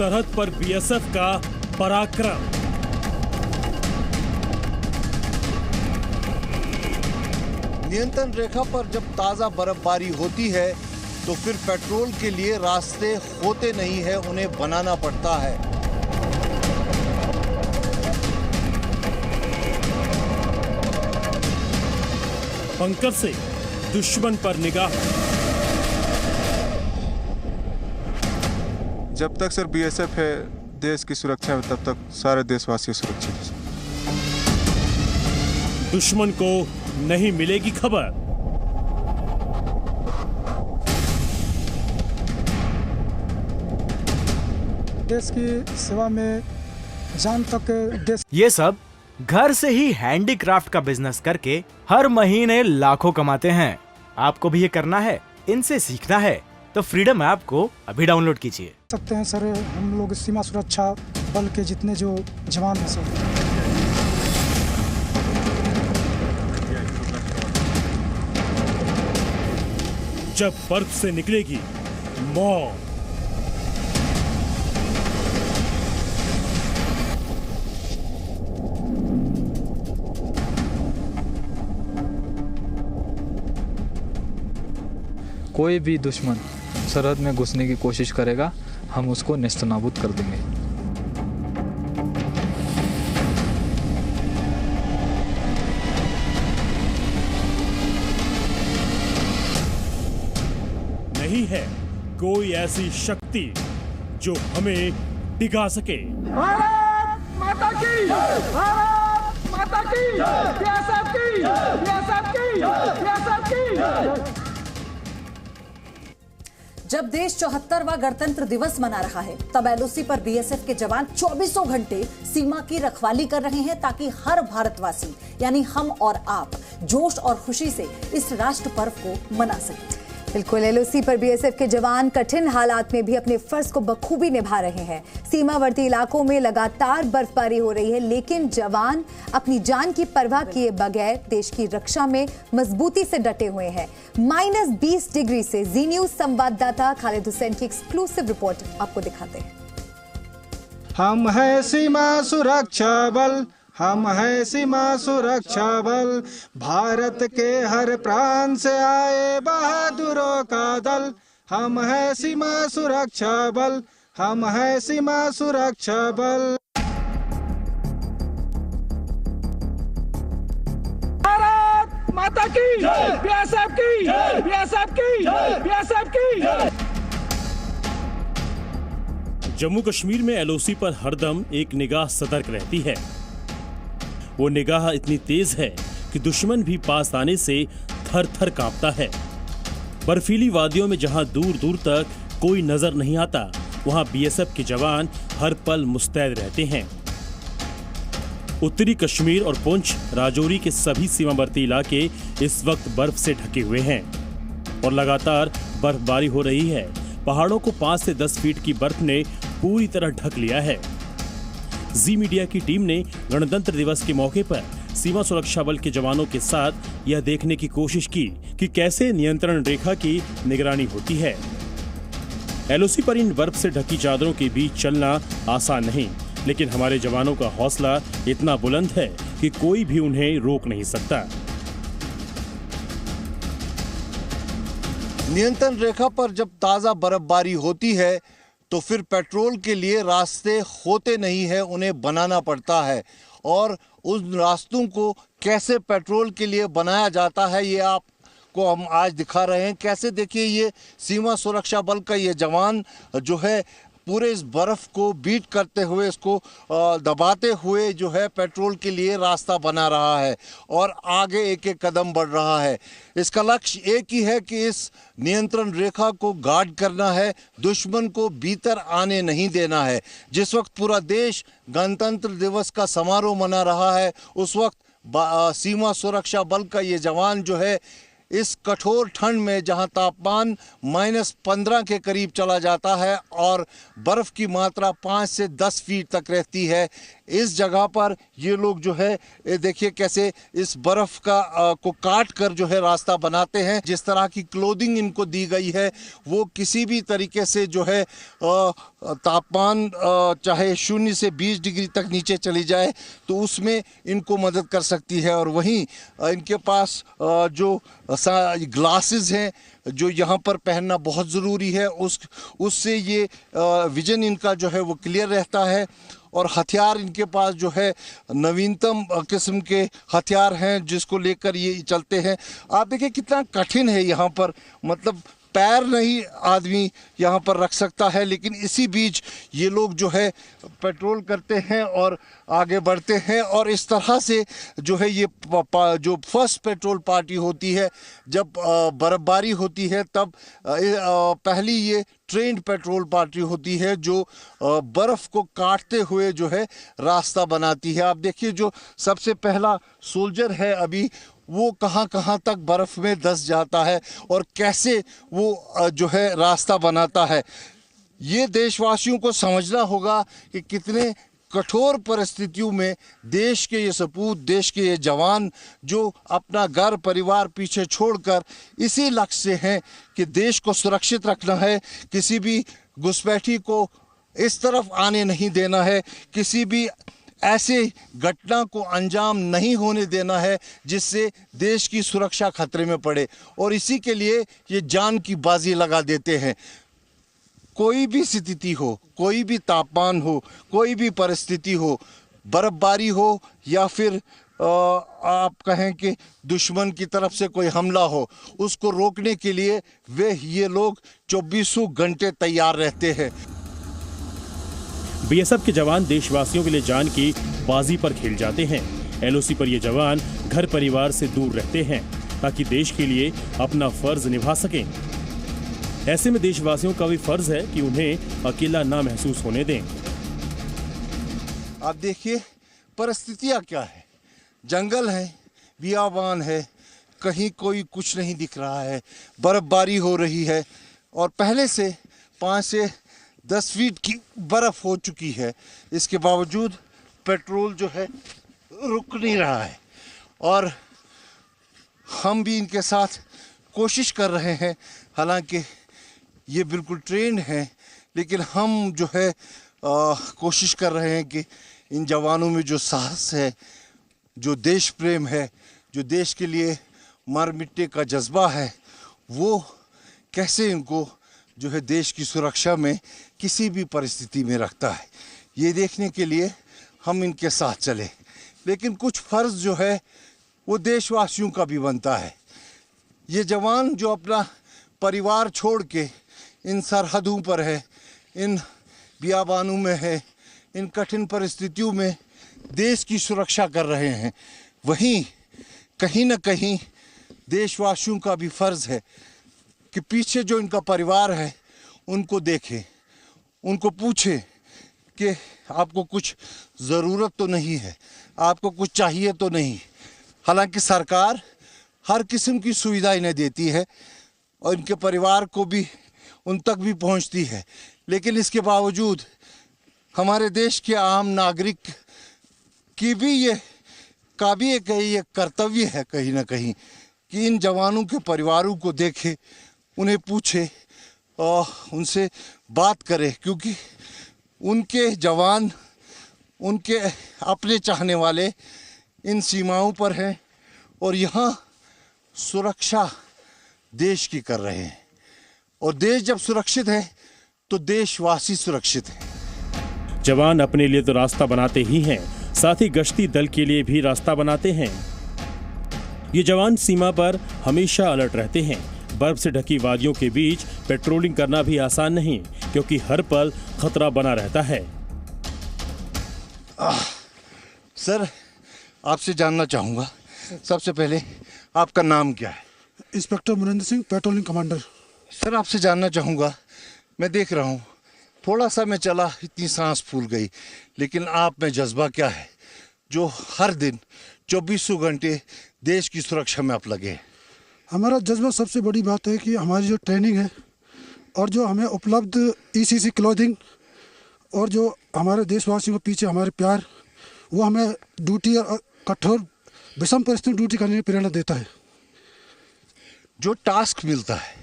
सरहद पर बीएसएफ का पराक्रम। नियंत्रण रेखा पर जब ताजा बर्फबारी होती है तो फिर पेट्रोल के लिए रास्ते होते नहीं है, उन्हें बनाना पड़ता है। बंकर से दुश्मन पर निगाह। जब तक सर बीएसएफ है देश की सुरक्षा में, तब तक सारे देशवासी सुरक्षित हैं। दुश्मन को नहीं मिलेगी खबर। देश की सेवा में जान तक देश। ये सब घर से ही हैंडीक्राफ्ट का बिजनेस करके हर महीने लाखों कमाते हैं। आपको भी ये करना है, इनसे सीखना है तो फ्रीडम ऐप को अभी डाउनलोड कीजिए। सकते हैं सर, हम लोग सीमा सुरक्षा बल के जितने जो जवान हैं सर। जब बर्फ से निकलेगी मौत, कोई भी दुश्मन सरहद में घुसने की कोशिश करेगा, हम उसको नेस्तनाबूद कर देंगे। नहीं है कोई ऐसी शक्ति जो हमें डिगा सके। भारत माता की, भारत माता की, बीएसएफ की, बीएसएफ की, बीएसएफ की। जब देश 74वां गणतंत्र दिवस मना रहा है, तब एलओसी पर बीएसएफ के जवान 24 घंटे सीमा की रखवाली कर रहे हैं ताकि हर भारतवासी यानी हम और आप जोश और खुशी से इस राष्ट्र पर्व को मना सकें। बिल्कुल, एलओसी पर बीएसएफ के जवान कठिन हालात में भी अपने फर्ज को बखूबी निभा रहे हैं। सीमावर्ती इलाकों में लगातार बर्फबारी हो रही है, लेकिन जवान अपनी जान की परवाह किए बगैर देश की रक्षा में मजबूती से डटे हुए हैं। -20 डिग्री से जी न्यूज संवाददाता खालिद हुसैन की एक्सक्लूसिव रिपोर्ट आपको दिखाते हैं। हम है सीमा सुरक्षा बल, हम है सीमा सुरक्षा बल, भारत के हर प्रांत से आए बहादुरों का दल। हम है सीमा सुरक्षा बल, हम है सीमा सुरक्षा बल। भारत माता की, बीएसएफ की, बीएसएफ की, बीएसएफ की। जम्मू कश्मीर में एलओसी पर हरदम एक निगाह सतर्क रहती है। वो निगाह इतनी तेज है कि दुश्मन भी पास आने से थर थर कांपता है। बर्फीली वादियों में जहां दूर दूर तक कोई नजर नहीं आता, वहां बीएसएफ के जवान हर पल मुस्तैद रहते हैं। उत्तरी कश्मीर और पुंछ, राजौरी के सभी सीमावर्ती इलाके इस वक्त बर्फ से ढके हुए हैं और लगातार बर्फबारी हो रही है। पहाड़ों को 5 से 10 फीट की बर्फ ने पूरी तरह ढक लिया है। जी मीडिया की टीम ने गणतंत्र दिवस के मौके पर सीमा सुरक्षा बल के जवानों के साथ यह देखने की कोशिश की कि कैसे नियंत्रण रेखा की निगरानी होती है। एलओसी पर इन बर्फ से ढकी चादरों के बीच चलना आसान नहीं, लेकिन हमारे जवानों का हौसला इतना बुलंद है कि कोई भी उन्हें रोक नहीं सकता। नियंत्रण रेखा पर जब ताजा बर्फबारी होती है तो फिर पेट्रोल के लिए रास्ते होते नहीं है, उन्हें बनाना पड़ता है। और उन रास्तों को कैसे पेट्रोल के लिए बनाया जाता है, ये आपको हम आज दिखा रहे हैं। कैसे, देखिए, ये सीमा सुरक्षा बल का ये जवान जो है पूरे इस बर्फ को बीट करते हुए, इसको दबाते हुए जो है पेट्रोल के लिए रास्ता बना रहा है और आगे एक एक कदम बढ़ रहा है। इसका लक्ष्य एक ही है कि इस नियंत्रण रेखा को गार्ड करना है, दुश्मन को भीतर आने नहीं देना है। जिस वक्त पूरा देश गणतंत्र दिवस का समारोह मना रहा है, उस वक्त सीमा सुरक्षा बल का ये जवान जो है इस कठोर ठंड में, जहां तापमान -15 के करीब चला जाता है और बर्फ़ की मात्रा 5 से 10 फीट तक रहती है, इस जगह पर ये लोग जो है देखिए कैसे इस बर्फ का को काट कर जो है रास्ता बनाते हैं। जिस तरह की क्लोथिंग इनको दी गई है वो किसी भी तरीके से जो है तापमान चाहे 0 से 20 डिग्री तक नीचे चली जाए तो उसमें इनको मदद कर सकती है। और वहीं इनके पास जो ग्लासेस हैं जो यहाँ पर पहनना बहुत ज़रूरी है, उससे ये विजन इनका जो है वो क्लियर रहता है। और हथियार इनके पास जो है नवीनतम किस्म के हथियार हैं जिसको लेकर ये चलते हैं। आप देखिए कितना कठिन है यहाँ पर, मतलब पैर नहीं आदमी यहाँ पर रख सकता है, लेकिन इसी बीच ये लोग जो है पेट्रोल करते हैं और आगे बढ़ते हैं। और इस तरह से जो है ये जो फर्स्ट पेट्रोल पार्टी होती है जब बर्फबारी होती है तब पहली ये ट्रेंड पेट्रोल पार्टी होती है जो बर्फ़ को काटते हुए जो है रास्ता बनाती है। आप देखिए जो सबसे पहला सोल्जर है अभी वो कहाँ कहाँ तक बर्फ़ में धंस जाता है और कैसे वो जो है रास्ता बनाता है। ये देशवासियों को समझना होगा कि कितने कठोर परिस्थितियों में देश के ये सपूत, देश के ये जवान जो अपना घर परिवार पीछे छोड़कर इसी लक्ष्य से हैं कि देश को सुरक्षित रखना है, किसी भी घुसपैठी को इस तरफ आने नहीं देना है, किसी भी ऐसे घटना को अंजाम नहीं होने देना है जिससे देश की सुरक्षा खतरे में पड़े। और इसी के लिए ये जान की बाजी लगा देते हैं। कोई भी स्थिति हो, कोई भी तापमान हो, कोई भी परिस्थिति हो, बर्फबारी हो या फिर आप कहें कि दुश्मन की तरफ से कोई हमला हो, उसको रोकने के लिए ये लोग 24 घंटे तैयार रहते हैं। बीएसएफ के जवान देशवासियों के लिए जान की बाजी पर खेल जाते हैं। एलओसी पर ये जवान घर परिवार से दूर रहते हैं ताकि देश के लिए अपना फर्ज निभा सकें। ऐसे में देशवासियों का भी फर्ज है कि उन्हें अकेला ना महसूस होने दें। आप देखिए परिस्थितियां क्या है, जंगल है, बियाबान है, कहीं कोई कुछ नहीं दिख रहा है, बर्फबारी हो रही है और पहले से 5 से 10 फीट की बर्फ हो चुकी है। इसके बावजूद पेट्रोल जो है रुक नहीं रहा है और हम भी इनके साथ कोशिश कर रहे हैं। हालांकि ये बिल्कुल ट्रेंड है, लेकिन हम जो है कोशिश कर रहे हैं कि इन जवानों में जो साहस है, जो देश प्रेम है, जो देश के लिए मर मिटने का जज्बा है, वो कैसे इनको जो है देश की सुरक्षा में किसी भी परिस्थिति में रखता है, ये देखने के लिए हम इनके साथ चले। लेकिन कुछ फ़र्ज़ जो है वो देशवासियों का भी बनता है। ये जवान जो अपना परिवार छोड़ के इन सरहदों पर है, इन बियाबानों में है, इन कठिन परिस्थितियों में देश की सुरक्षा कर रहे हैं, वहीं कहीं न कहीं देशवासियों का भी फ़र्ज़ है कि पीछे जो इनका परिवार है उनको देखें, उनको पूछें कि आपको कुछ ज़रूरत तो नहीं है, आपको कुछ चाहिए तो नहीं। हालांकि सरकार हर किस्म की सुविधा इन्हें देती है और इनके परिवार को भी उन तक भी पहुंचती है, लेकिन इसके बावजूद हमारे देश के आम नागरिक की भी ये कर्तव्य है कहीं ना कहीं कि इन जवानों के परिवारों को देखे, उन्हें पूछे और उनसे बात करे, क्योंकि उनके जवान, उनके अपने चाहने वाले इन सीमाओं पर हैं और यहाँ सुरक्षा देश की कर रहे हैं। और देश जब सुरक्षित है तो देशवासी सुरक्षित है। जवान अपने लिए तो रास्ता बनाते ही हैं, साथ ही गश्ती दल के लिए भी रास्ता बनाते हैं। ये जवान सीमा पर हमेशा अलर्ट रहते हैं। बर्फ से ढकी वादियों के बीच पेट्रोलिंग करना भी आसान नहीं, क्योंकि हर पल खतरा बना रहता है। सर, आपसे जानना चाहूँगा, सबसे पहले आपका नाम क्या है? Inspector Murendra Singh, patrolling commander. Sir, आपसे जानना चाहूँगा, मैं देख रहा हूँ थोड़ा सा मैं चला, इतनी सांस फूल गई, लेकिन आप में जज्बा क्या है जो हर दिन 24 घंटे देश की सुरक्षा में आप लगे? हमारा जज्बा सबसे बड़ी बात है कि हमारी जो ट्रेनिंग है और जो हमें उपलब्ध ECC क्लोथिंग और जो हमारे देशवासियों के पीछे हमारे प्यार, वो हमें ड्यूटी और कठोर विषम परिस्थिति में ड्यूटी करने की प्रेरणा देता है। जो टास्क मिलता है,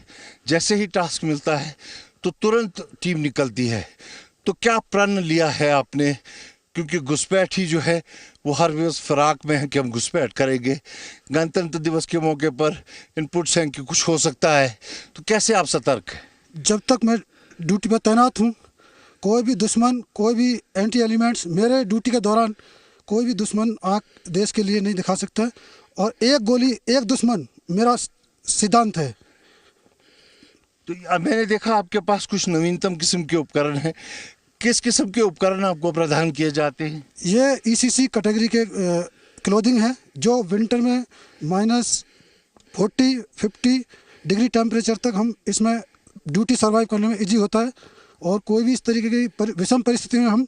जैसे ही टास्क मिलता है तो तुरंत टीम निकलती है। तो क्या प्रण लिया है आपने, क्योंकि घुसपैठ ही जो है वो हर रोज फिराक में है कि हम घुसपैठ करेंगे। गणतंत्र दिवस के मौके पर इनपुट्स हैं कि कुछ हो सकता है, तो कैसे आप सतर्क हैं? जब तक मैं ड्यूटी पर तैनात हूँ, कोई भी दुश्मन, कोई भी एंटी एलिमेंट्स मेरे ड्यूटी के दौरान कोई भी दुश्मन आँख देश के लिए नहीं दिखा सकता। और एक गोली एक दुश्मन मेरा सिद्धांत है। तो मैंने देखा आपके पास कुछ नवीनतम किस्म के उपकरण हैं। किस किस्म के उपकरण आपको प्रदान किए जाते हैं? ये ECC कैटेगरी के क्लोथिंग है, जो विंटर में -40-50 डिग्री टेम्परेचर तक हम इसमें ड्यूटी सर्वाइव करने में इजी होता है। और कोई भी इस तरीके की विषम परिस्थिति में हम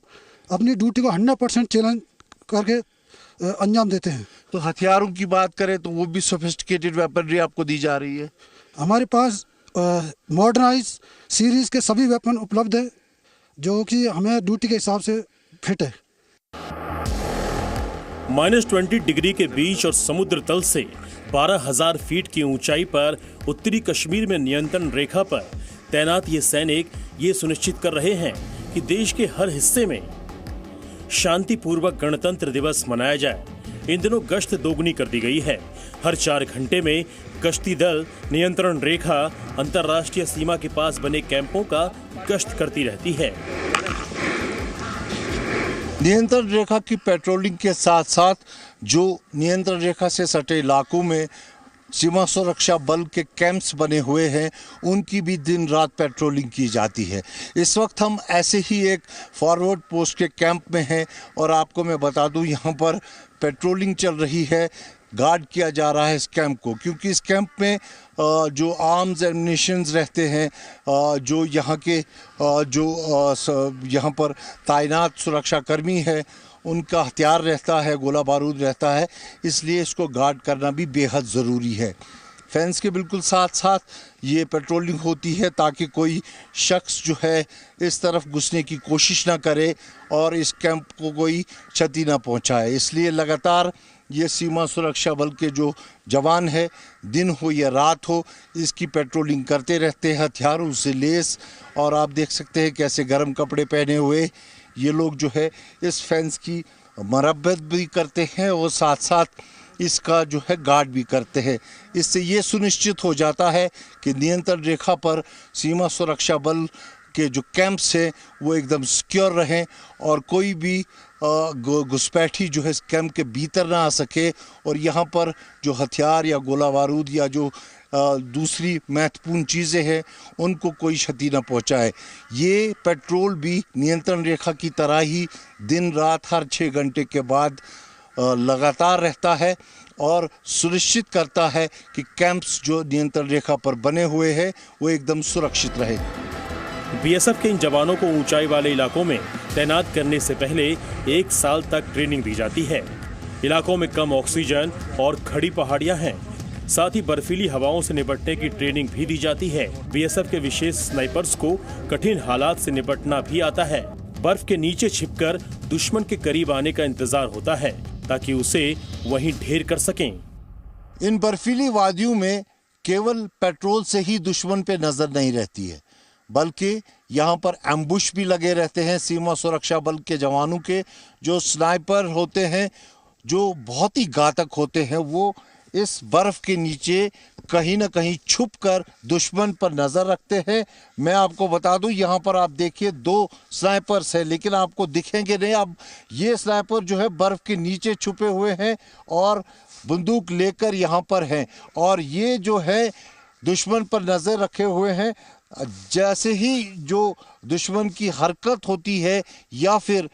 अपनी ड्यूटी को 100% चैलेंज करके अंजाम देते हैं। तो हथियारों की बात करें तो वो भी सोफिस्टिकेटेड वेपनरी आपको दी जा रही है? हमारे पास मॉडर्नाइज सीरीज के सभी वेपन उपलब्ध है, जो कि हमें ड्यूटी के हिसाब से फिट है। -20 डिग्री के बीच और समुद्र तल से 12,000 फीट की ऊंचाई पर उत्तरी कश्मीर में नियंत्रण रेखा पर तैनात ये सैनिक ये सुनिश्चित कर रहे हैं कि देश के हर हिस्से में शांतिपूर्वक गणतंत्र दिवस मनाया जाए। इन दिनों गश्त दोगुनी कर दी गई है। हर 4 घंटे में गश्ती दल नियंत्रण रेखा, अंतर्राष्ट्रीय सीमा के पास बने कैंपों का गश्त करती रहती है। नियंत्रण रेखा की पेट्रोलिंग के साथ साथ जो नियंत्रण रेखा से सटे इलाकों में सीमा सुरक्षा बल के कैंप्स बने हुए हैं, उनकी भी दिन रात पेट्रोलिंग की जाती है। इस वक्त हम ऐसे ही एक फॉरवर्ड पोस्ट के कैंप में हैं और आपको मैं बता दूं, यहाँ पर पेट्रोलिंग चल रही है, गार्ड किया जा रहा है इस कैंप को, क्योंकि इस कैंप में जो आर्म्स एम्युनिशंस रहते हैं, जो यहाँ के यहाँ पर तैनात सुरक्षाकर्मी है, उनका हथियार रहता है, गोला बारूद रहता है, इसलिए इसको गार्ड करना भी बेहद ज़रूरी है। फेंस के बिल्कुल साथ साथ ये पेट्रोलिंग होती है ताकि कोई शख्स जो है इस तरफ घुसने की कोशिश ना करे और इस कैंप को कोई क्षति ना पहुंचाए। इसलिए लगातार ये सीमा सुरक्षा बल के जो जवान है, दिन हो या रात हो, इसकी पेट्रोलिंग करते रहते हैं हथियारों से लेस। और आप देख सकते हैं कैसे गर्म कपड़े पहने हुए ये लोग जो है इस फेंस की मरम्मत भी करते हैं और साथ साथ इसका जो है गार्ड भी करते हैं। इससे ये सुनिश्चित हो जाता है कि नियंत्रण रेखा पर सीमा सुरक्षा बल के जो कैंप्स हैं वो एकदम सिक्योर रहें और कोई भी घुसपैठी जो है इस कैंप के भीतर ना आ सके और यहाँ पर जो हथियार या गोला बारूद या जो दूसरी महत्वपूर्ण चीज़ें हैं उनको कोई क्षति न पहुँचाए। ये पेट्रोल भी नियंत्रण रेखा की तरह ही दिन रात हर 6 घंटे के बाद लगातार रहता है और सुनिश्चित करता है कि कैंप्स जो नियंत्रण रेखा पर बने हुए हैं वो एकदम सुरक्षित रहे। बीएसएफ के इन जवानों को ऊंचाई वाले इलाकों में तैनात करने से पहले 1 साल तक ट्रेनिंग दी जाती है। इलाकों में कम ऑक्सीजन और खड़ी पहाड़ियां हैं, साथ ही बर्फीली हवाओं से निपटने की ट्रेनिंग भी दी जाती है। बीएसएफ के विशेष स्नाइपर्स को कठिन हालात से निपटना भी आता है। बर्फ के नीचे छिपकर दुश्मन के करीब आने का इंतजार होता है ताकि उसे वहीं ढेर कर सकें। इन बर्फीली वादियों में केवल पेट्रोल से ही दुश्मन पे नजर नहीं रहती है, बल्कि यहाँ पर एम्बुश भी लगे रहते हैं सीमा सुरक्षा बल के जवानों के। जो स्नाइपर होते हैं जो बहुत ही घातक होते हैं, वो इस बर्फ के नीचे कहीं ना कहीं छुपकर दुश्मन पर नजर रखते हैं। मैं आपको बता दूं, यहाँ पर आप देखिए 2 स्नाइपर्स हैं, लेकिन आपको दिखेंगे नहीं। अब ये स्नाइपर जो है बर्फ के नीचे छुपे हुए हैं और बंदूक लेकर यहाँ पर हैं और ये जो है दुश्मन पर नजर रखे हुए हैं। जैसे ही जो दुश्मन की हरकत होती है या फिर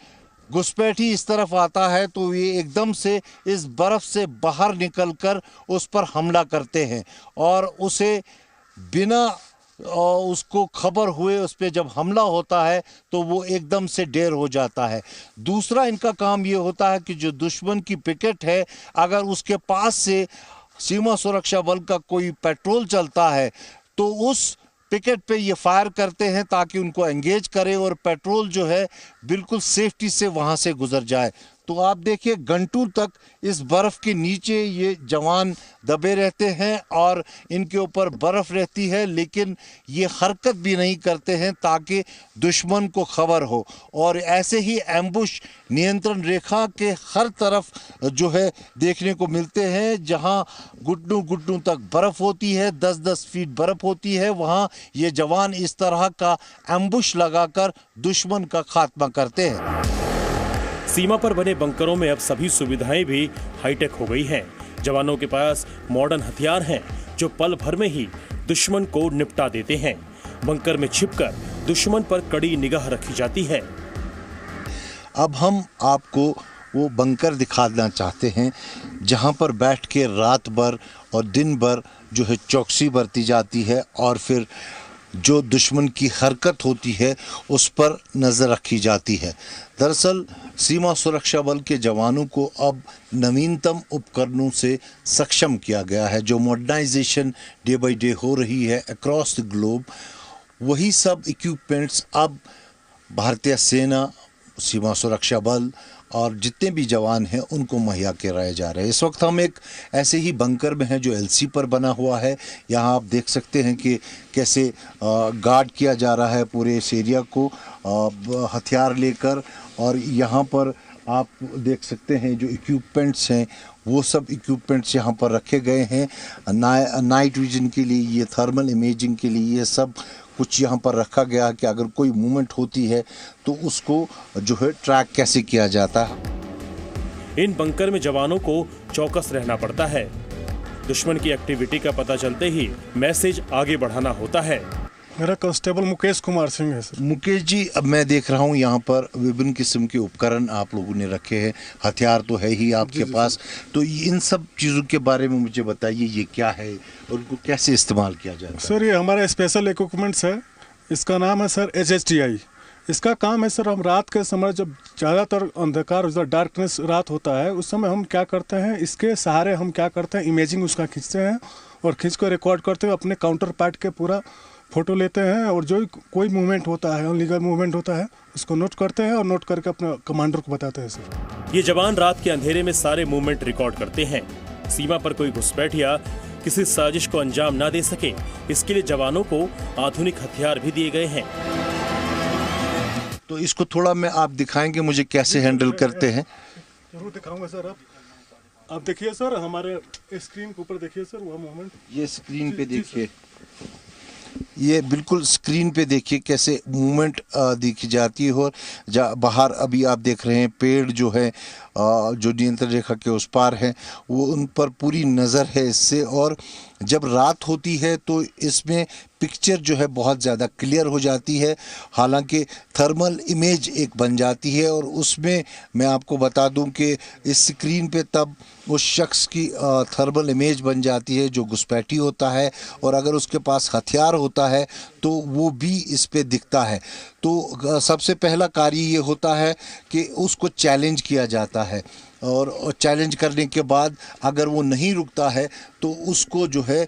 घुसपैठी इस तरफ आता है तो ये एकदम से इस बर्फ से बाहर निकलकर उस पर हमला करते हैं और उसे बिना उसको खबर हुए उस पर जब हमला होता है तो वो एकदम से ढेर हो जाता है। दूसरा इनका काम ये होता है कि जो दुश्मन की पिकेट है, अगर उसके पास से सीमा सुरक्षा बल का कोई पेट्रोल चलता है तो उस पिकेट पे ये फायर करते हैं ताकि उनको एंगेज करे और पेट्रोल जो है बिल्कुल सेफ्टी से वहाँ से गुजर जाए। तो आप देखिए घंटों तक इस बर्फ के नीचे ये जवान दबे रहते हैं और इनके ऊपर बर्फ रहती है, लेकिन ये हरकत भी नहीं करते हैं ताकि दुश्मन को खबर हो। और ऐसे ही एम्बुश नियंत्रण रेखा के हर तरफ जो है देखने को मिलते हैं, जहां घुटनों घुटनों तक बर्फ होती है, 10-10 फीट बर्फ होती है, वहां ये जवान इस तरह का एम्बुश लगाकर दुश्मन का खात्मा करते हैं। सीमा पर बने बंकरों में अब सभी सुविधाएं भी हाईटेक हो गई हैं। जवानों के पास मॉडर्न हथियार हैं जो पल भर में ही दुश्मन को निपटा देते हैं। बंकर में छिपकर दुश्मन पर कड़ी निगाह रखी जाती है। अब हम आपको वो बंकर दिखाना चाहते हैं जहां पर बैठ के रात भर और दिन भर जो है चौकसी बरती जाती है और फिर जो दुश्मन की हरकत होती है उस पर नज़र रखी जाती है। दरअसल सीमा सुरक्षा बल के जवानों को अब नवीनतम उपकरणों से सक्षम किया गया है। जो मॉडर्नाइजेशन डे बाय डे हो रही है अक्रॉस द ग्लोब, वही सब इक्विपमेंट्स अब भारतीय सेना, सीमा सुरक्षा बल और जितने भी जवान हैं उनको मुहैया कराए जा रहे हैं। इस वक्त हम एक ऐसे ही बंकर में हैं जो एलसी पर बना हुआ है। यहाँ आप देख सकते हैं कि कैसे गार्ड किया जा रहा है पूरे इस एरिया को हथियार लेकर, और यहाँ पर आप देख सकते हैं जो इक्विपमेंट्स हैं वो सब इक्विपमेंट्स यहाँ पर रखे गए हैं। नाइट विजन के लिए, ये थर्मल इमेजिंग के लिए, ये सब कुछ यहाँ पर रखा गया है कि अगर कोई मूवमेंट होती है तो उसको जो है ट्रैक कैसे किया जाता है। इन बंकर में जवानों को चौकस रहना पड़ता है। दुश्मन की एक्टिविटी का पता चलते ही मैसेज आगे बढ़ाना होता है। मेरा कांस्टेबल मुकेश कुमार सिंह है सर। मुकेश जी, अब मैं देख रहा हूँ यहाँ पर विभिन्न किस्म के उपकरण आप लोगों ने रखे हैं, हथियार तो है ही आपके पास, तो इन सब चीज़ों के बारे में मुझे बताइए, ये क्या है और उनको कैसे इस्तेमाल किया जाता है? सर ये हमारा स्पेशल इक्विपमेंट्स है, इसका नाम है सर HHTI। इसका काम है सर, हम रात के समय जब ज़्यादातर अंधकार डार्कनेस रात होता है उस समय हम क्या करते हैं, इसके सहारे हम क्या करते हैं, इमेजिंग उसका खींचते हैं और खींच कर रिकॉर्ड करते हुए अपने काउंटर पार्ट के पूरा फ़ोटो लेते हैं, और जो कोई मूवमेंट होता है, अनलीगल मूवमेंट होता है, उसको नोट करते हैं और नोट करके अपने कमांडर को बताते हैं सर। ये जवान रात के अंधेरे में सारे मूवमेंट रिकॉर्ड करते हैं। सीमा पर कोई घुसपैठिया किसी साजिश को अंजाम ना दे सके, इसके लिए जवानों को आधुनिक हथियार भी दिए गए हैं। तो इसको थोड़ा मैं आप दिखाएंगे मुझे कैसे हैंडल करते हैं? जरूर दिखाऊंगा सर। आप देखिए सर, हमारे स्क्रीन के ऊपर देखिए सर वो मूवमेंट, ये स्क्रीन पे देखिए, ये बिल्कुल स्क्रीन पे देखिए कैसे मूवमेंट दिखी जाती है। और बाहर अभी आप देख रहे हैं पेड़ जो है जो नियंत्रण रेखा के उस पार है, वो उन पर पूरी नज़र है इससे। और जब रात होती है तो इसमें पिक्चर जो है बहुत ज़्यादा क्लियर हो जाती है, हालांकि थर्मल इमेज एक बन जाती है। और उसमें मैं आपको बता दूं कि इस स्क्रीन पे तब उस शख्स की थर्मल इमेज बन जाती है जो घुसपैठी होता है, और अगर उसके पास हथियार होता है तो वो भी इस पे दिखता है। तो सबसे पहला कार्य ये होता है कि उसको चैलेंज किया जाता है, और चैलेंज करने के बाद अगर वो नहीं रुकता है तो उसको जो है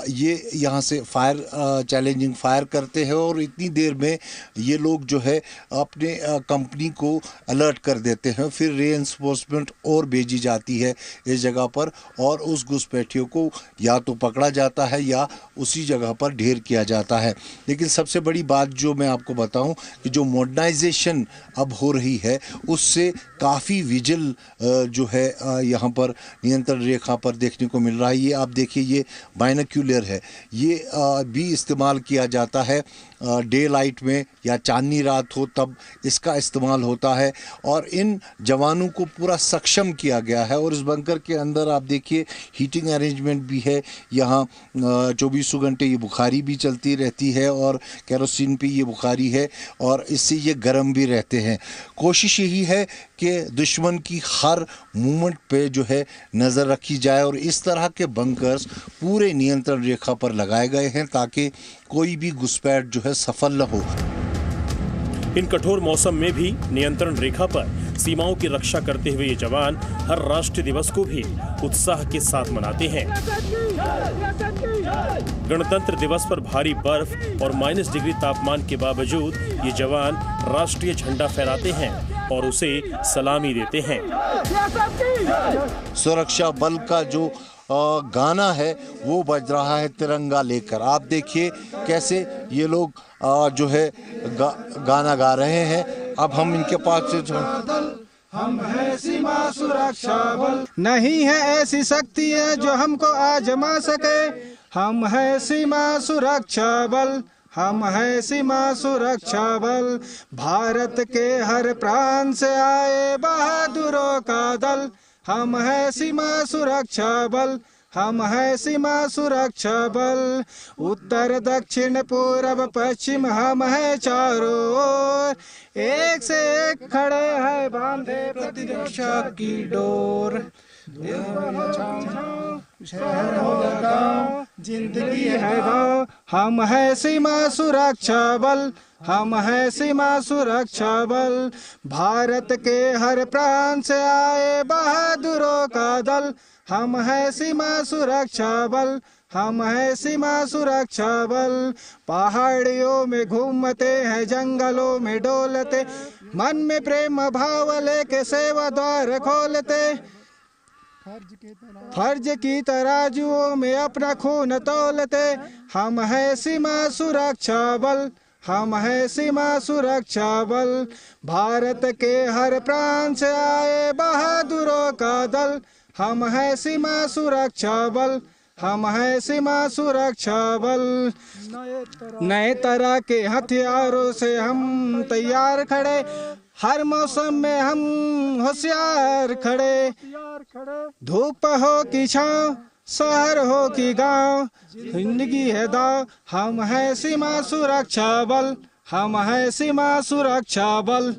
ये यहाँ से चैलेंजिंग फायर करते हैं, और इतनी देर में ये लोग जो है अपने कंपनी को अलर्ट कर देते हैं। फिर रीइंफोर्समेंट और भेजी जाती है इस जगह पर, और उस घुसपैठियों को या तो पकड़ा जाता है या उसी जगह पर ढेर किया जाता है। लेकिन सबसे बड़ी बात जो मैं आपको बताऊं कि जो मॉडर्नाइजेशन अब हो रही है उससे काफ़ी विजिल जो है यहाँ पर नियंत्रण रेखा पर देखने को मिल रहा है। ये आप देखिए, ये बाइनोक्यूलर है, ये भी इस्तेमाल किया जाता है डे लाइट में या चांदनी रात हो तब इसका इस्तेमाल होता है। और इन जवानों को पूरा सक्षम किया गया है। और इस बंकर के अंदर आप देखिए हीटिंग अरेंजमेंट भी है, यहाँ 24 घंटे ये बुखारी भी चलती रहती है और केरोसिन पे ये बुखारी है, और इससे ये गर्म भी रहते हैं। कोशिश यही है कि दुश्मन की हर मूवमेंट पे जो है नज़र रखी जाए, और इस तरह के बंकर्स पूरे नियंत्रण रेखा पर लगाए गए हैं ताकि कोई भी घुसपैठ जो है सफल न हो। इन कठोर मौसम में भी नियंत्रण रेखा पर सीमाओं की रक्षा करते हुए ये जवान हर राष्ट्रीय दिवस को भी उत्साह के साथ मनाते हैं। गणतंत्र दिवस पर भारी बर्फ और -डिग्री तापमान के बावजूद ये जवान राष्ट्रीय झंडा फहराते हैं और उसे सलामी देते हैं। सुरक्षा बल का जो गाना है वो बज रहा है तिरंगा लेकर। आप देखिए कैसे ये लोग जो है गाना गा रहे हैं। अब हम इनके पास से हम है सीमा सुरक्षा बल, नहीं है ऐसी शक्ति है जो हमको आजमा सके। हम है सीमा सुरक्षा बल, हम है सीमा सुरक्षा बल, भारत के हर प्रांत से आए बहादुरों का दल। हम है सीमा सुरक्षा बल, हम है सीमा सुरक्षा बल, उत्तर दक्षिण पूर्व पश्चिम हम है चारों ओर, एक से एक खड़े हैं बांधे प्रतिरक्षा की डोर। शहर हो या गाँव, जिंदगी है गाँव, हम है सीमा सुरक्षा बल, हम है सीमा सुरक्षा बल, भारत के हर प्रांत से आए बहादुरों का दल। हम है सीमा सुरक्षा बल, हम है सीमा सुरक्षा बल, पहाड़ियों में घूमते हैं जंगलों में डोलते, मन में प्रेम भाव लेके सेवा द्वार खोलते, फर्ज की तराजुओं में अपना खून तौलते। हम है सीमा सुरक्षा बल, हम है सीमा सुरक्षा बल, भारत के हर प्रांत से आए बहादुरों का दल। हम है सीमा सुरक्षा बल, हम है सीमा सुरक्षा बल, नए तरह के हथियारों से हम तैयार खड़े, हर मौसम में हम होशियार खड़े। धूप हो कि छाँव, शहर हो कि गांव, जिंदगी है दाव, हम है सीमा सुरक्षा बल, हम है सीमा सुरक्षा बल,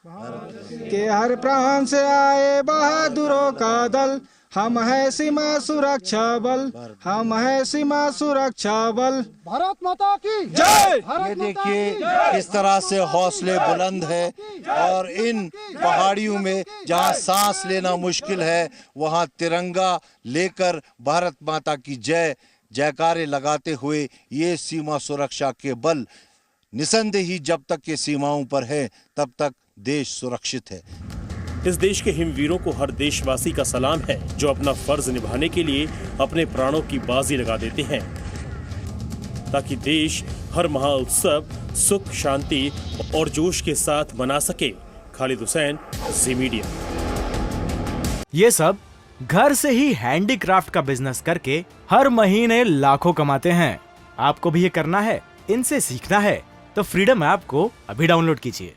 के हर प्रांत से आए बहादुरों का दल। हम है सीमा सुरक्षा बल, हम है सीमा सुरक्षा बल, भारत माता की जय। ये देखिए किस तरह से हौसले बुलंद है और इन पहाड़ियों में जहां सांस लेना मुश्किल है वहां तिरंगा लेकर भारत माता की जय जयकारे लगाते हुए ये सीमा सुरक्षा के बल निसंदेही जब तक ये सीमाओं पर है तब तक देश सुरक्षित है। इस देश के हिमवीरों को हर देशवासी का सलाम है जो अपना फर्ज निभाने के लिए अपने प्राणों की बाजी लगा देते हैं ताकि देश हर महाउत्सव सुख शांति और जोश के साथ मना सके। खालिद हुसैन, जी मीडिया। ये सब घर से ही हैंडीक्राफ्ट का बिजनेस करके हर महीने लाखों कमाते हैं। आपको भी ये करना है, इनसे सीखना है तो फ्रीडम ऐप को अभी डाउनलोड कीजिए।